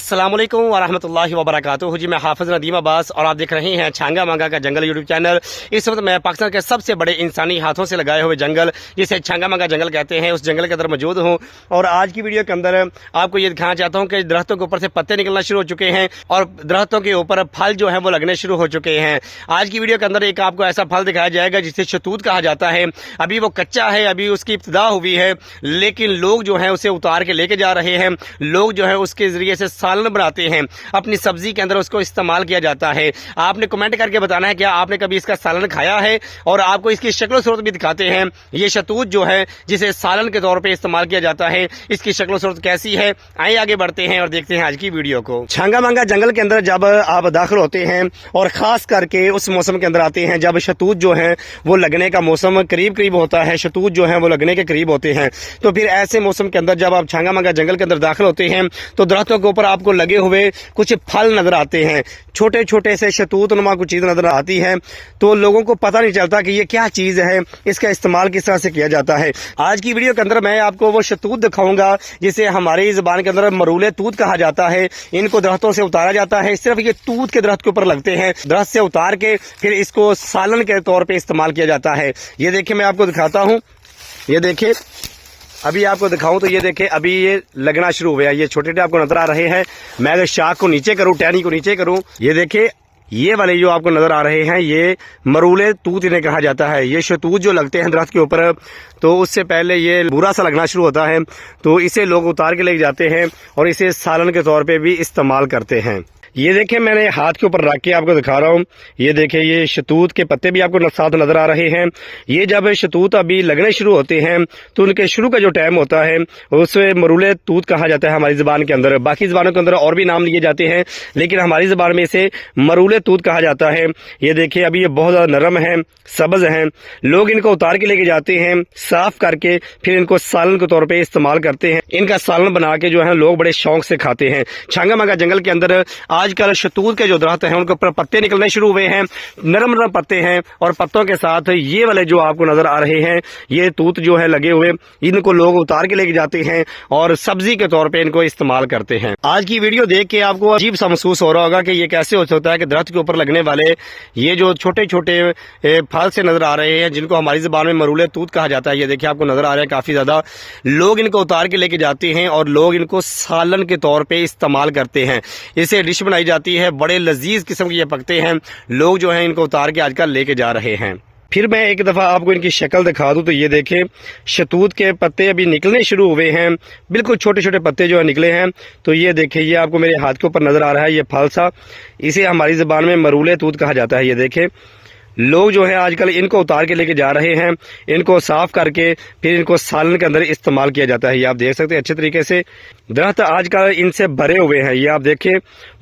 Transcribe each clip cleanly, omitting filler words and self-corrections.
अस्सलाम वालेकुम वरहमतुल्लाहि वबरकातुहू। जी मैं हाफिज नदीम अब्बास और आप देख रहे हैं छांगा मांगा का जंगल यूट्यूब चैनल। इस वक्त मैं पाकिस्तान के सबसे बड़े इंसानी हाथों से लगाए हुए जंगल जिसे छांगा मांगा जंगल कहते हैं उस जंगल के अंदर मौजूद हूँ। और आज की वीडियो के अंदर आपको ये दिखाना चाहता हूँ कि दरख्तों के ऊपर से पत्ते निकलना शुरू हो चुके हैं और दरख्तों के ऊपर फल जो है वो लगने शुरू हो चुके हैं। आज की वीडियो के अंदर एक आपको ऐसा फल दिखाया जाएगा जिसे शतूत कहा जाता है। अभी वो कच्चा है, अभी उसकी इब्तिदा हुई है, लेकिन लोग जो है उसे उतार के लेके जा रहे हैं। लोग जो है उसके जरिए से सालन बनाते हैं, अपनी सब्जी के अंदर उसको इस्तेमाल किया जाता है। आपने कमेंट करके बताना है क्या आपने कभी इसका सालन खाया है, और आपको इसकी शक्ल सूरत भी दिखाते हैं। ये शतूत जो है जिसे सालन के तौर पे इस्तेमाल किया जाता है, इसकी शक्ल सूरत कैसी है, आइए आगे बढ़ते हैं और देखते हैं आज की वीडियो को। छांगा मांगा जंगल के अंदर जब आप दाखिल होते हैं और खास करके उस मौसम के अंदर आते हैं जब शतूत जो है वो लगने का मौसम करीब करीब होता है, शतूत जो है वो लगने के करीब होते हैं, तो फिर ऐसे मौसम के अंदर जब आप छांगा मांगा जंगल के अंदर दाखिल होते हैं तो दरख्तों के ऊपर आपको लगे हुए कुछ फल नजर आते हैं, छोटे छोटे से शतूत नुमा कुछ चीज नजर आती है। तो लोगों को पता नहीं चलता कि ये क्या चीज है, इसका इस्तेमाल किस तरह से किया जाता है। आज की वीडियो के अंदर मैं आपको वो शतूत दिखाऊंगा जिसे हमारी जुबान के अंदर मरूले तूत कहा जाता है। इनको दरख्तों से उतारा जाता है, सिर्फ ये तूत के दरख्त के ऊपर लगते हैं, दरख्त से उतार के फिर इसको सालन के तौर पर इस्तेमाल किया जाता है। ये देखिए मैं आपको दिखाता हूँ, ये देखिए अभी आपको दिखाऊं तो ये देखे अभी ये लगना शुरू हुआ है। ये छोटे छोटे आपको नजर आ रहे हैं। मैं अगर शाख को नीचे करूं, टहनी को नीचे करूं, ये देखे ये वाले जो आपको नजर आ रहे हैं ये मरूले तूत इन्हें कहा जाता है। ये शतूत जो लगते हैं दरख्त के ऊपर तो उससे पहले ये बुरा सा लगना शुरू होता है, तो इसे लोग उतार के लेके जाते हैं और इसे सालन के तौर पे भी इस्तेमाल करते हैं। ये देखें मैंने हाथ के ऊपर रख के आपको दिखा रहा हूँ। ये देखें ये शतूत के पत्ते भी आपको साथ नजर आ रहे हैं। ये जब शतूत अभी लगने शुरू होते हैं तो उनके शुरू का जो टाइम होता है उसे मरूले तूत कहा जाता है हमारी जुबान के अंदर। बाकी जुबानों के अंदर और भी नाम लिए जाते हैं, लेकिन हमारी जुबान में इसे मरूले तूत कहा जाता है। ये देखिए अभी ये बहुत ज्यादा नरम है, सब्ज है। लोग इनको उतार के लेके जाते हैं, साफ करके फिर इनको सालन के तौर पर इस्तेमाल करते हैं। इनका सालन बना के जो है लोग बड़े शौक से खाते हैं। छांगा मांगा जंगल के अंदर आजकल शतूत के जो दरख्त हैं उनके ऊपर पत्ते निकलने शुरू हुए हैं, नरम नरम पत्ते हैं, और पत्तों के साथ ये वाले जो आपको नजर आ रहे हैं ये तूत जो है लगे हुए, इनको लोग उतार के लेके जाते हैं और सब्जी के तौर पे इनको इस्तेमाल करते हैं। आज की वीडियो देख के आपको अजीब सा महसूस हो रहा होगा कि ये कैसे हो सकता है कि दरख्त के ऊपर लगने वाले ये जो छोटे छोटे फल से नजर आ रहे हैं जिनको हमारी जुबान में मरूले तूत कहा जाता है। ये देखिए आपको नजर आ रहा है काफी ज्यादा। लोग इनको उतार के लेके जाते हैं और लोग इनको सालन के तौर पे इस्तेमाल करते हैं। इसे डिश बनाई जाती है, बड़े लजीज किस्म के ये पकते हैं। लोग जो हैं इनको उतार के आजकल लेके जा रहे हैं। फिर मैं एक दफा आपको इनकी शक्ल दिखा दूं तो ये देखें शतूत के पत्ते अभी निकलने शुरू हुए हैं, बिल्कुल छोटे छोटे पत्ते जो है निकले हैं। तो ये देखें ये आपको मेरे हाथ के ऊपर नजर आ रहा है ये फल सा, इसे हमारी जुबान में मरूले तूत कहा जाता है। ये देखें लोग जो है आजकल इनको उतार के लेके जा रहे हैं, इनको साफ करके फिर इनको सालन के अंदर इस्तेमाल किया जाता है। ये आप देख सकते हैं अच्छे तरीके से दरख्त आजकल इनसे भरे हुए हैं। ये आप देखें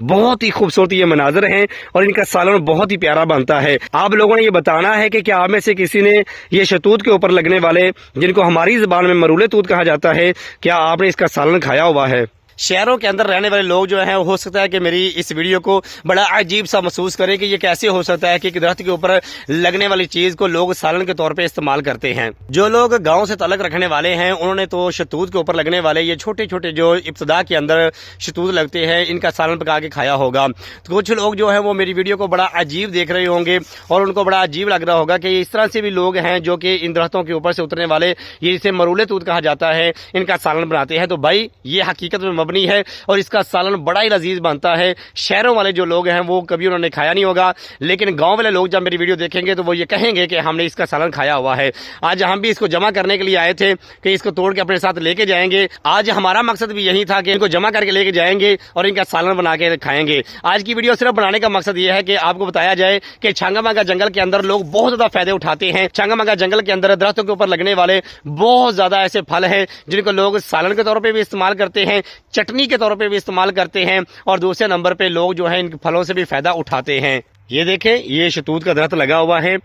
बहुत ही खूबसूरत ये मनाजर हैं और इनका सालन बहुत ही प्यारा बनता है। आप लोगों ने ये बताना है कि क्या आप में से किसी ने ये शतूत के ऊपर लगने वाले जिनको हमारी जुबान में मरूले तूत कहा जाता है, क्या आपने इसका सालन खाया हुआ है? शहरों के अंदर रहने वाले लोग जो हैं हो सकता है कि मेरी इस वीडियो को बड़ा अजीब सा महसूस करें कि ये कैसे हो सकता है कि दरख्त के ऊपर लगने वाली चीज को लोग सालन के तौर पे इस्तेमाल करते हैं। जो लोग गांव से ताल्लुक रखने वाले हैं उन्होंने तो शतूत के ऊपर लगने वाले ये छोटे छोटे जो इब्तिदा के अंदर शतूत लगते हैं इनका सालन पका के खाया होगा। तो कुछ लोग जो है वो मेरी वीडियो को बड़ा अजीब देख रहे होंगे और उनको बड़ा अजीब लग रहा होगा कि इस तरह से भी लोग हैं जो कि इन दरख्तों के ऊपर से उतरने वाले ये जिसे मरूले तूत कहा जाता है इनका सालन बनाते हैं। तो भाई ये हकीकत में मबनी है और इसका सालन बड़ा ही लजीज बनता है। शहरों वाले जो लोग हैं वो कभी उन्होंने खाया नहीं होगा, लेकिन गांव वाले लोग जब मेरी वीडियो देखेंगे तो वो ये कहेंगे कि हमने इसका सालन खाया हुआ है। आज हम भी इसको जमा करने के लिए आए थे कि इसको तोड़ के अपने साथ लेके जाएंगे। आज हमारा मकसद भी यही था कि इनको जमा करके लेके जाएंगे और इनका सालन बना के खाएंगे। आज की वीडियो सिर्फ बनाने का मकसद ये है कि आपको बताया जाए कि छांगा मांगा जंगल के अंदर लोग बहुत ज्यादा फायदे उठाते हैं। छांगा मांगा जंगल के अंदर दरख्तों के ऊपर लगने वाले बहुत ज्यादा ऐसे फल हैं जिनको लोग सालन के तौर पर भी इस्तेमाल करते हैं, चटनी के तौर पे भी इस्तेमाल करते हैं, और दूसरे नंबर पे लोग जो है इन फलों से भी फायदा उठाते हैं। ये देखें ये शतूत का दरख्त लगा हुआ है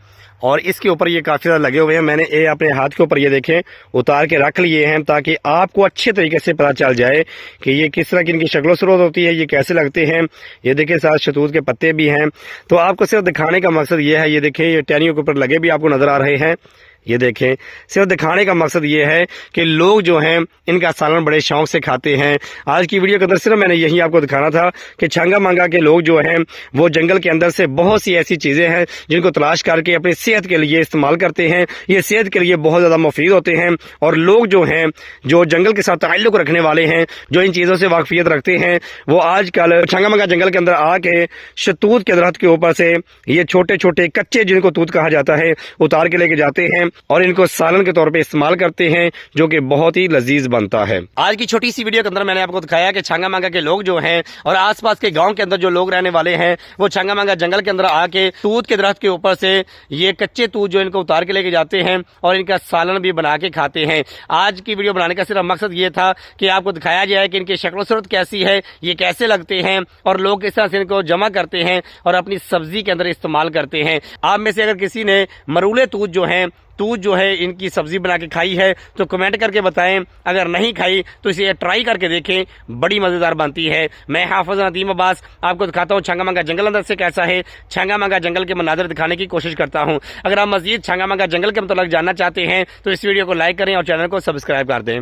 और इसके ऊपर ये काफी ज्यादा लगे हुए हैं। मैंने ये अपने हाथ के ऊपर ये देखें उतार के रख लिए हैं ताकि आपको अच्छे तरीके से पता चल जाए कि ये किस तरह की इनकी शक्ल सूरत होती है, ये कैसे लगते हैं। ये देखें साथ शतूत के पत्ते भी हैं। तो आपको सिर्फ दिखाने का मकसद ये है। ये देखें ये टहनियों के ऊपर लगे भी आपको नजर आ रहे हैं। ये देखें, सिर्फ दिखाने का मकसद ये है कि लोग जो हैं इनका सालन बड़े शौक से खाते हैं। आज की वीडियो के अंदर सिर्फ मैंने यही आपको दिखाना था कि छंगा मंगा के लोग जो हैं वो जंगल के अंदर से बहुत सी ऐसी चीज़ें हैं जिनको तलाश करके अपनी सेहत के लिए इस्तेमाल करते हैं। ये सेहत के लिए बहुत ज़्यादा मुफीद होते हैं और लोग जो हैं जो जंगल के साथ ताल्लुक़ रखने वाले हैं, जो इन चीज़ों से वाकफियत रखते हैं, वो आजकल छंगा मंगा जंगल के अंदर आके शतूत के दरख्त के ऊपर से ये छोटे छोटे कच्चे, जिनको तूत कहा जाता है, उतार के लेके जाते हैं और इनको सालन के तौर पे इस्तेमाल करते हैं, जो कि बहुत ही लजीज बनता है। आज की छोटी सी वीडियो के अंदर मैंने आपको दिखाया कि छंगा मंगा के लोग जो हैं और आसपास के गांव के अंदर जो लोग रहने वाले हैं वो छंगा मंगा जंगल के अंदर आके तूत के दरख्त के ऊपर से ये कच्चे तूत जो इनको उतार के लेके जाते हैं और इनका सालन भी बना के खाते हैं। आज की वीडियो बनाने का सिर्फ मकसद ये था कि आपको दिखाया जाए कि इनकी शक्ल सूरत कैसी है, ये कैसे लगते हैं और लोग किस तरह से इनको जमा करते हैं और अपनी सब्जी के अंदर इस्तेमाल करते हैं। आप में से अगर किसी ने मरूले तूत जो है इनकी सब्जी बना के खाई है तो कमेंट करके बताएं। अगर नहीं खाई तो इसे ट्राई करके देखें, बड़ी मजेदार बनती है। मैं हाफिज नदीम अब्बास आपको दिखाता हूँ छंगा मंगा जंगल अंदर से कैसा है। छंगा मंगा जंगल के मनाजर दिखाने की कोशिश करता हूँ। अगर आप मजीद छंगा मंगा जंगल के मतलब जानना चाहते हैं तो इस वीडियो को लाइक करें और चैनल को सब्सक्राइब कर दें।